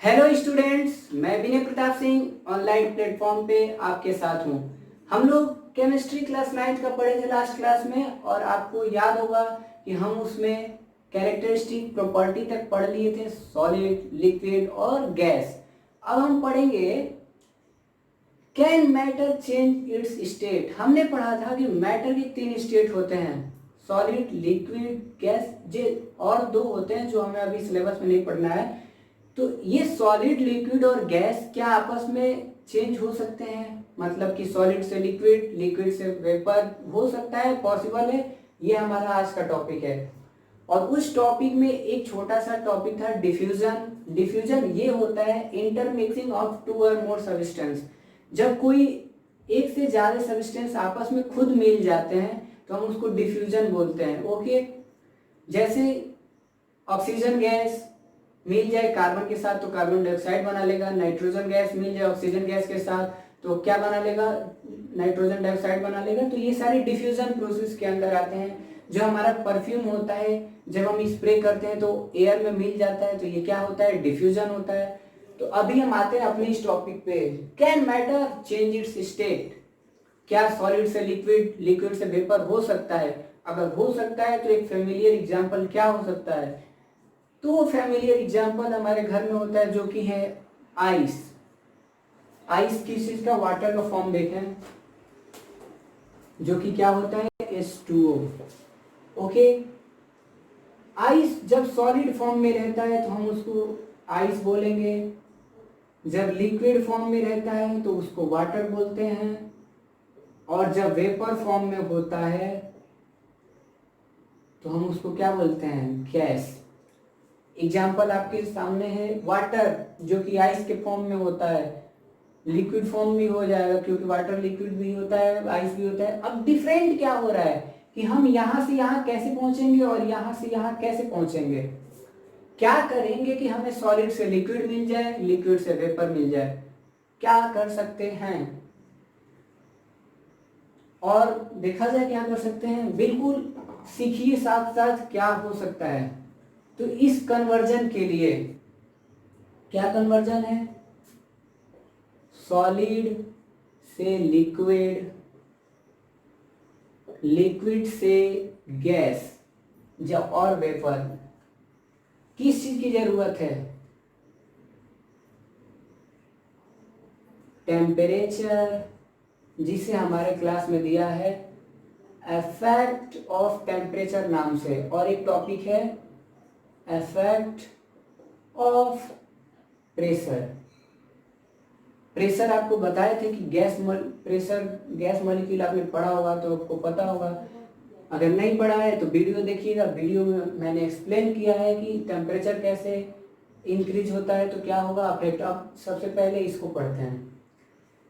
Hello students, मैं विनय Pratap Singh online platform पे आपके साथ हूँ। हम लोग केमिस्ट्री क्लास 9 का पढ़े थे लास्ट क्लास में, और आपको याद होगा कि हम उसमें कैरेक्टरिस्टिक प्रॉपर्टी तक पढ़ लिए थे, सॉलिड, लिक्विड और गैस। अब हम पढ़ेंगे can matter change it's state. हमने पढ़ा था कि मैटर के 3 स्टेट होते हैं, सॉलिड, लिक्विड, गैस। जे और 2 होते हैं जो हमें अभी सिलेबस में नहीं पढ़ना है। तो ये सॉलिड, लिक्विड और गैस क्या आपस में चेंज हो सकते हैं? मतलब कि सॉलिड से लिक्विड, लिक्विड से वेपर हो सकता है, पॉसिबल है। ये हमारा आज का टॉपिक है। और उस टॉपिक में एक छोटा सा टॉपिक था डिफ्यूजन। डिफ्यूजन ये होता है इंटरमिक्सिंग ऑफ 2 और मोर सब्सटेंस। जब कोई एक से ज्यादा सब्सटेंस आपस में खुद मिल जाते हैं तो हम उसको डिफ्यूजन बोलते हैं। ओके, जैसे ऑक्सीजन गैस मिल जाए कार्बन के साथ तो कार्बन डाइऑक्साइड बना लेगा, नाइट्रोजन गैस मिल जाए ऑक्सीजन गैस के साथ तो क्या बना लेगा? नाइट्रोजन डाइऑक्साइड बना लेगा। तो ये सारे डिफ्यूजन प्रोसेस के अंदर आते हैं। जो हमारा परफ्यूम होता है, जब हम स्प्रे करते हैं तो एयर में मिल जाता है, तो ये क्या होता है? डिफ्यूजन होता है। तो अभी हम आते हैं अपने इस टॉपिक पे, can matter change it's state. क्या सॉलिड से लिक्विड, लिक्विड से वेपर हो सकता है? अगर हो सकता है तो एक फेमिलियर एग्जांपल क्या हो सकता है? तो फैमिलियर एग्जाम्पल हमारे घर में होता है जो कि है आइस। आइस किस चीज का? वाटर का फॉर्म देखें, जो कि क्या होता है? H2O। ओके, आइस जब सॉलिड फॉर्म में रहता है तो हम उसको आइस बोलेंगे, जब लिक्विड फॉर्म में रहता है तो उसको वाटर बोलते हैं, और जब वेपर फॉर्म में होता है तो हम उसको क्या बोलते हैं? गैस। एग्जाम्पल आपके सामने है वाटर, जो कि आइस के फॉर्म में होता है, लिक्विड फॉर्म भी हो जाएगा क्योंकि वाटर लिक्विड भी होता है, आइस भी होता है। अब डिफरेंट क्या हो रहा है कि हम यहां से यहां कैसे पहुंचेंगे और यहां से यहां कैसे पहुंचेंगे। क्या करेंगे कि हमें सॉलिड से लिक्विड मिल जाए, लिक्विड से वेपर मिल जाए? क्या कर सकते हैं? और देखा जाए क्या कर सकते हैं, बिल्कुल सीखिए साथ साथ क्या हो सकता है। तो इस कन्वर्जन के लिए क्या कन्वर्जन है? सॉलिड से लिक्विड, लिक्विड से गैस, जब और वेपर, किस चीज की जरूरत है? टेम्परेचर, जिसे हमारे क्लास में दिया है इफेक्ट ऑफ टेम्परेचर नाम से, और एक टॉपिक है इफेक्ट ऑफ प्रेशर। प्रेशर आपको बताए थे कि प्रेशर गैस मॉलिक्यूल आपने पढ़ा होगा तो आपको पता होगा। अगर नहीं पढ़ा है तो वीडियो देखिएगा, वीडियो में मैंने एक्सप्लेन किया है कि टेम्परेचर कैसे इंक्रीज होता है तो क्या होगा अफेक्ट। अब सबसे पहले इसको पढ़ते हैं।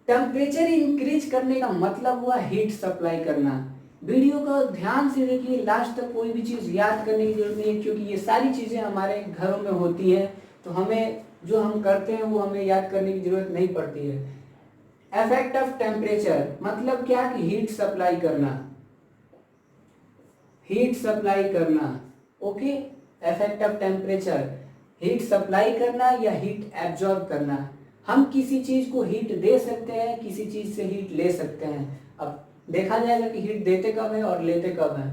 टेम्परेचर इंक्रीज करने का मतलब हुआ हीट सप्लाई करना। वीडियो को ध्यान से देखिए, लास्ट तक कोई भी चीज़ याद करने की जरूरत नहीं है क्योंकि ये सारी चीज़ें हमारे घरों में होती हैं, तो हमें जो हम करते हैं वो हमें याद करने की जरूरत नहीं पड़ती है। इफेक्ट ऑफ टेम्परेचर मतलब क्या कि हीट सप्लाई करना, हीट सप्लाई करना। Okay, effect of temperature, heat supply करना या हीट एब्जॉर्ब करना। हम किसी चीज को हीट दे सकते हैं, किसी चीज से हीट ले सकते हैं। अब देखा जाएगा कि हीट देते कब है और लेते कब है।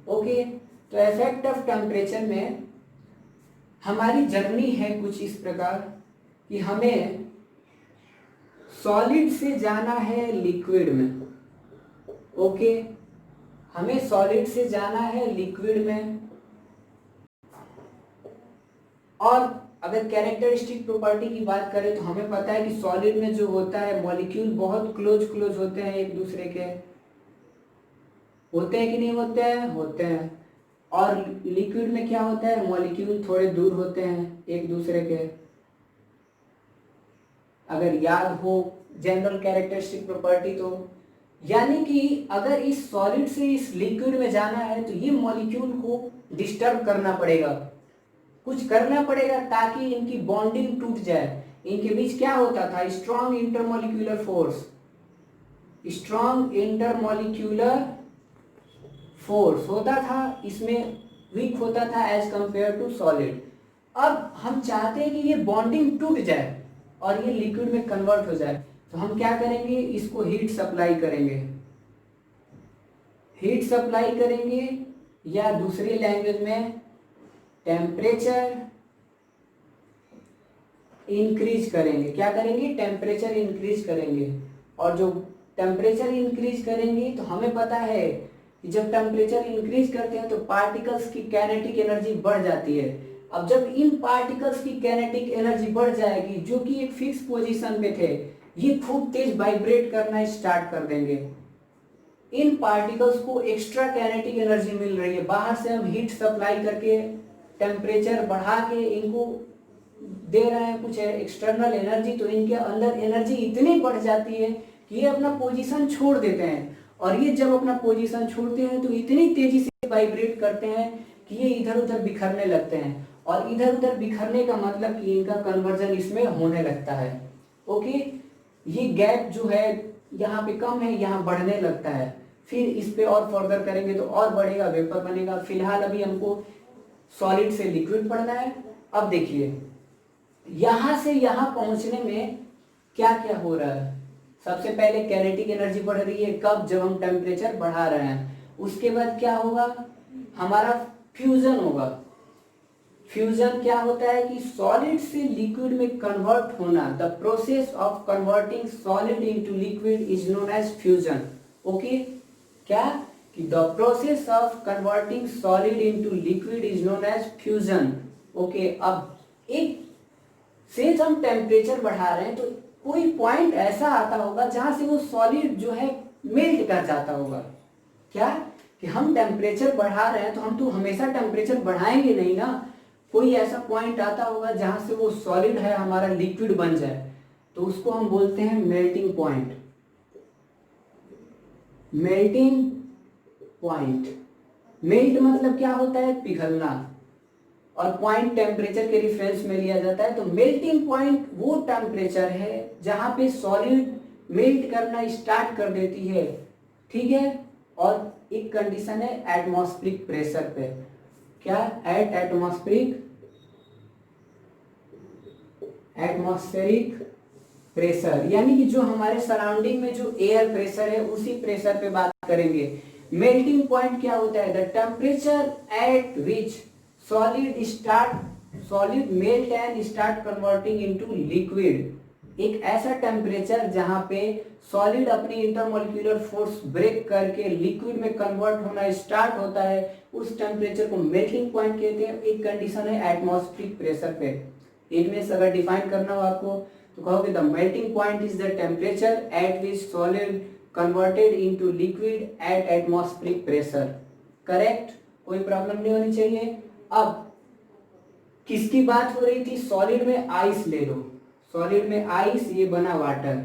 ओके, तो इफेक्ट ऑफ टेम्परेचर में हमारी जर्नी है कुछ इस प्रकार कि हमें सॉलिड से जाना है लिक्विड में। ओके, हमें सॉलिड से जाना है लिक्विड में। और अगर कैरेक्टरिस्टिक प्रॉपर्टी की बात करें तो हमें पता है कि सॉलिड में जो होता है मॉलिक्यूल बहुत क्लोज क्लोज होते हैं एक दूसरे के। होते हैं कि नहीं होते हैं? होते हैं। और लिक्विड में क्या होता है? मॉलिक्यूल थोड़े दूर होते हैं एक दूसरे के। अगर याद हो जनरल कैरेक्टरिस्टिक प्रॉपर्टी तो, यानी कि अगर इस सॉलिड से इस लिक्विड में जाना है तो ये मॉलिक्यूल को डिस्टर्ब करना पड़ेगा, कुछ करना पड़ेगा ताकि इनकी बॉन्डिंग टूट जाए। इनके बीच क्या होता था? Strong intermolecular force, strong intermolecular force होता था, इसमें वीक होता था एज कंपेयर टू सॉलिड। अब हम चाहते हैं कि ये बॉन्डिंग टूट जाए और ये लिक्विड में कन्वर्ट हो जाए, तो हम क्या करेंगे, इसको हीट सप्लाई करेंगे। हीट सप्लाई करेंगे या दूसरी लैंग्वेज में टेम्परेचर इंक्रीज करेंगे। क्या करेंगे, टेम्परेचर इंक्रीज करेंगे। और जो टेम्परेचर इंक्रीज करेंगे तो हमें पता है कि जब टेम्परेचर इंक्रीज करते हैं तो पार्टिकल्स की काइनेटिक एनर्जी बढ़ जाती है। अब जब इन पार्टिकल्स की काइनेटिक एनर्जी बढ़ जाएगी, जो कि एक फिक्स पोजीशन पे थे, ये खूब तेज वाइब्रेट करना स्टार्ट कर देंगे। इन पार्टिकल्स को एक्स्ट्रा काइनेटिक एनर्जी मिल रही है, बाहर से हम हीट सप्लाई करके टेम्परेचर बढ़ा के इनको दे रहे हैं कुछ एक्सटर्नल एनर्जी, तो इनके अंदर एनर्जी इतनी बढ़ जाती है कि ये अपना पोजीशन छोड़ देते हैं। और ये जब अपना पोजीशन छोड़ते हैं तो इतनी तेजी से वाइब्रेट करते हैं कि ये इधर उधर बिखरने लगते हैं। और इधर उधर बिखरने का मतलब कि इनका कन्वर्जन इसमें होने लगता है। ओके, ये गैप जो है यहाँ पे कम है, यहाँ बढ़ने लगता है। फिर इस पे और फर्दर करेंगे तो और बढ़ेगा, वेपर बनेगा। फिलहाल अभी हमको सॉलिड से लिक्विड पढ़ना है। अब देखिए, यहां से यहां पहुंचने में क्या क्या हो रहा है। सबसे पहले काइनेटिक एनर्जी बढ़ रही है, कब, जब हम टेम्परेचर बढ़ा रहे हैं। उसके बाद क्या होगा, हमारा फ्यूजन होगा। फ्यूजन क्या होता है कि सॉलिड से लिक्विड में कन्वर्ट होना, the process of converting solid into liquid is known as fusion. Okay, क्या कि the process of converting solid into liquid is known as fusion. Okay, अब एक से हम टेम्परेचर बढ़ा रहे हैं तो कोई पॉइंट ऐसा आता होगा जहां से वो सॉलिड जो है मेल्ट कर जाता होगा। क्या कि हम टेम्परेचर बढ़ा रहे हैं तो हम तो हमेशा टेम्परेचर बढ़ाएंगे नहीं ना, कोई ऐसा पॉइंट आता होगा जहां से वो सॉलिड है हमारा लिक्विड बन जाए, तो उसको हम बोलते हैं melting point. Melting point, melt मतलब क्या होता है, पिघलना, और पॉइंट टेम्परेचर के रेफरेंस में लिया जाता है। तो मेल्टिंग पॉइंट वो टेम्परेचर है जहां पे सॉलिड मेल्ट करना स्टार्ट कर देती है, ठीक है। और एक कंडीशन है एटमॉस्फेरिक प्रेशर पे। क्या, एट एटमॉस्फेरिक प्रेशर, यानी कि जो हमारे सराउंडिंग में जो एयर प्रेशर है उसी प्रेशर पे बात करेंगे। मेल्टिंग पॉइंट क्या होता है, the temperature at which solid melt and start converting into liquid. एक ऐसा टेम्परेचर जहां पे सॉलिड अपनी इंटरमोलिक्यूलर फोर्स ब्रेक करके लिक्विड में कन्वर्ट होना स्टार्ट होता है, उस टेम्परेचर को मेल्टिंग पॉइंट कहते हैं। एक कंडीशन है एटमॉस्फेरिक प्रेशर पे। इनमें से अगर डिफाइन करना हो आपको तो कहोगे the melting point is the temperature at which solid converted into liquid at atmospheric pressure. Correct, कोई प्रॉब्लम नहीं होनी चाहिए। अब किसकी बात हो रही थी, सॉलिड में आइस ले लो, सॉलिड में आइस, ये बना वाटर।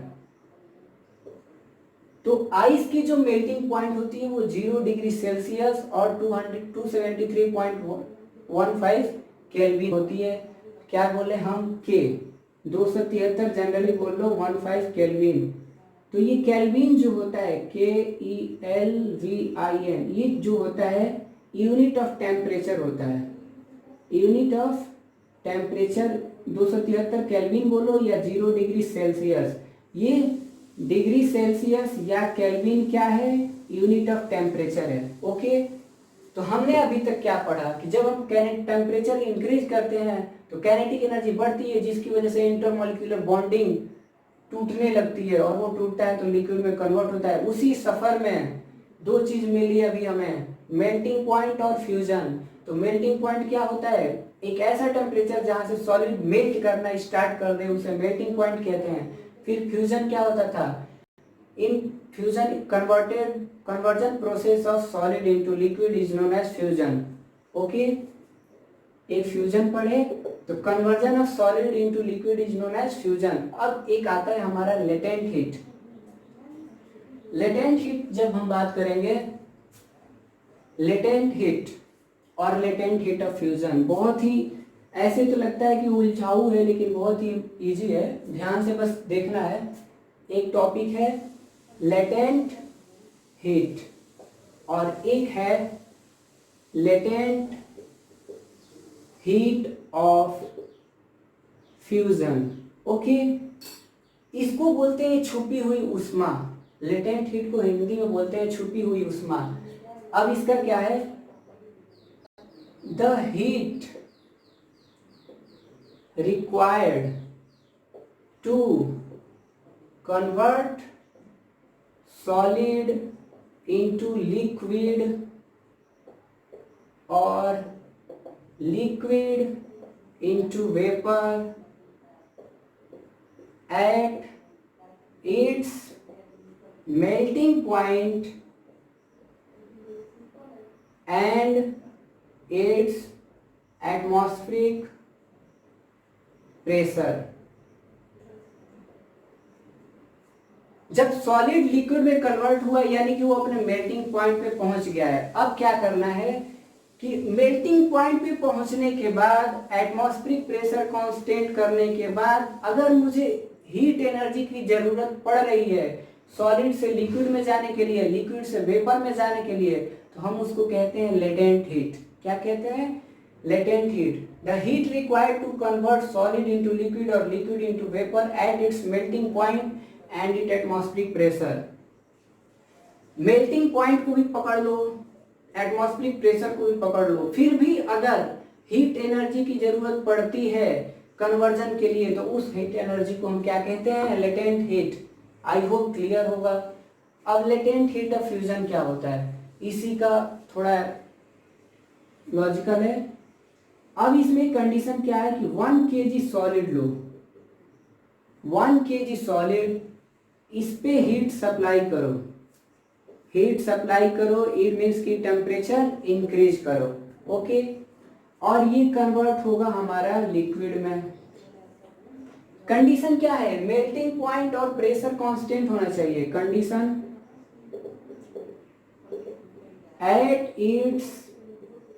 तो आइस की जो मेल्टिंग पॉइंट होती है वो 0 डिग्री सेल्सियस और 273.15 केल्विन होती है। क्या बोले हम, के 273 जनरली बोल लो 15 केल्विन। तो ये केल्विन जो होता है KELVIN, ये जो होता है यूनिट ऑफ टेम्परेचर होता है। यूनिट ऑफ टेम्परेचर 273 केल्विन बोलो या 0 डिग्री सेल्सियस, ये डिग्री सेल्सियस या केल्विन क्या है, यूनिट ऑफ टेम्परेचर है। ओके, तो हमने अभी तक क्या पढ़ा कि जब हम टेम्परेचर इंक्रीज करते हैं तो काइनेटिक एनर्जी बढ़ती है, जिसकी वजह से इंटरमॉलिक्यूलर बॉन्डिंग टूटने लगती है और वो टूटता है तो लिक्विड में कन्वर्ट होता है। उसी सफर में दो चीज मिली अभी हमें, मेल्टिंग पॉइंट और फ्यूजन। तो मेल्टिंग पॉइंट क्या होता है, एक ऐसा टेम्परेचर जहां से सॉलिड मेल्ट करना स्टार्ट कर दे, उसे मेल्टिंग पॉइंट कहते हैं। फिर फ्यूजन क्या होता था, in fusion conversion process of solid into liquid is known as fusion. Okay, एक फ्यूजन पढ़े तो conversion of solid into liquid is known as fusion. अब एक आता है हमारा लेटेंट हीट। लेटेंट हीट जब हम बात करेंगे, लेटेंट हीट और लेटेंट हीट ऑफ फ्यूजन बहुत ही ऐसे तो लगता है कि उलझाऊ है, लेकिन बहुत ही इजी है, ध्यान से बस देखना है। एक टॉपिक है लेटेंट हीट और एक है latent heat of fusion. Okay, इसको बोलते हैं छुपी हुई ऊष्मा। लेटेंट हीट को हिंदी में बोलते हैं छुपी हुई ऊष्मा। अब इसका क्या है, the heat required to convert solid into liquid or liquid into vapor at its melting point and its atmospheric pressure। जब सॉलिड लिक्विड में कन्वर्ट हुआ यानी कि वो अपने मेल्टिंग पॉइंट पे पहुंच गया है। अब क्या करना है कि मेल्टिंग पॉइंट पे पहुंचने के बाद एटमॉस्फेरिक प्रेशर कांस्टेंट करने के बाद अगर मुझे हीट एनर्जी की जरूरत पड़ रही है सॉलिड से लिक्विड में जाने के लिए, लिक्विड से वेपर में जाने के लिए, तो हम उसको कहते हैं लेटेंट हीट। क्या कहते हैं, latent heat. The heat required to convert solid into liquid और liquid into vapour at its melting point and it atmospheric pressure. Melting point को भी पकड़ लो, एटमॉस्फेरिक प्रेशर को भी पकड़ लो, फिर भी अगर हीट एनर्जी की जरूरत पड़ती है कन्वर्जन के लिए तो उस हीट एनर्जी को हम क्या कहते हैं, latent heat. I hope clear होगा। अब लेटेंट हीट ऑफ फ्यूजन क्या होता है, इसी का थोड़ा लॉजिकल है। अब इसमें कंडीशन क्या है कि 1 kg सॉलिड लो, 1 kg सॉलिड, इस पे हीट सप्लाई करो, हीट सप्लाई करो, इट मीन्स की टेम्परेचर इंक्रीज करो। ओके, और ये कन्वर्ट होगा हमारा लिक्विड में। कंडीशन क्या है, मेल्टिंग पॉइंट और प्रेशर कांस्टेंट होना चाहिए। Condition at its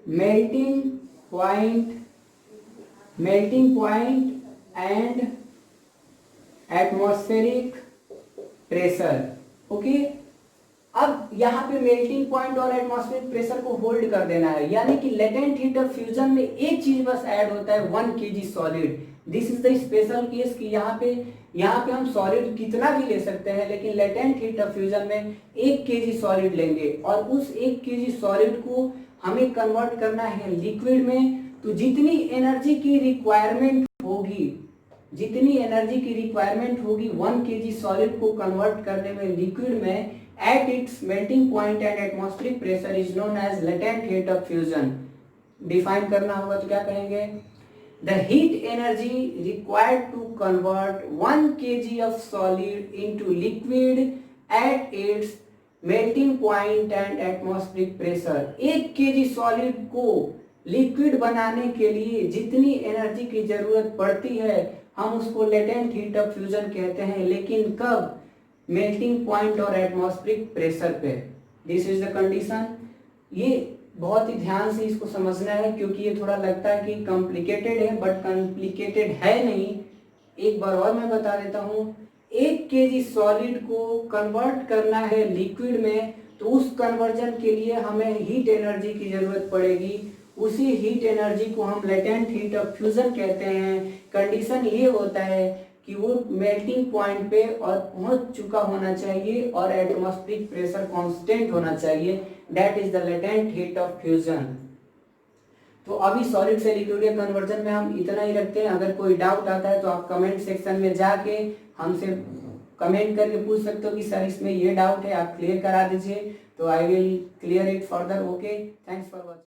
melting point and atmospheric pressure. Okay, अब यहाँ पे मेल्टिंग पॉइंट और एटमॉस्फेरिक प्रेशर को होल्ड कर देना है, यानी कि लेटेंट हीट ऑफ फ्यूजन में एक चीज बस ऐड होता है, 1 kg solid. This is the special case कि यहाँ पे हम सॉलिड कितना भी ले सकते हैं, लेकिन लेटेंट हीट ऑफ फ्यूजन में 1 kg सॉलिड लेंगे और उस 1 kg सॉलिड को हमें कन्वर्ट करना है लिक्विड में। तो जितनी एनर्जी की रिक्वायरमेंट होगी 1 kg सॉलिड को कन्वर्ट करने में लिक्विड में at its melting point and atmospheric pressure is known as latent heat of fusion। Define करना होगा तो क्या कहेंगे, the heat energy required to convert 1 kg of solid into liquid at its melting point and atmospheric pressure। 1 kg solid को liquid बनाने के लिए जितनी एनर्जी की जरूरत पड़ती है हम उसको लेटेंट हीट ऑफ फ्यूजन कहते हैं, लेकिन कब, मेल्टिंग पॉइंट और एटमॉस्फेरिक प्रेशर पे। This is the condition. ये बहुत ही ध्यान से इसको समझना है क्योंकि ये थोड़ा लगता है कि कॉम्प्लिकेटेड है, बट कॉम्प्लिकेटेड है नहीं। एक बार और मैं बता देता हूँ, 1 kg सॉलिड को कन्वर्ट करना है लिक्विड में, तो उस कन्वर्जन के लिए हमें हीट एनर्जी की जरूरत पड़ेगी। उसी हीट एनर्जी को हम लेटेंट हीट ऑफ फ्यूजन कहते हैं। कंडीशन ये होता है कि वो मेल्टिंग पॉइंट पे और पहुंच चुका होना चाहिए और एटमॉस्फेरिक प्रेशर कांस्टेंट होना चाहिए। That is the latent heat of fusion. तो अभी सॉलिड से लिक्विड कन्वर्जन में हम इतना ही रखते हैं। अगर कोई डाउट आता है तो आप कमेंट सेक्शन में जाके हमसे कमेंट करके पूछ सकते हो कि सर इसमें ये डाउट है, आप क्लियर करा दीजिए, तो I will clear it further. Okay, thanks for watching.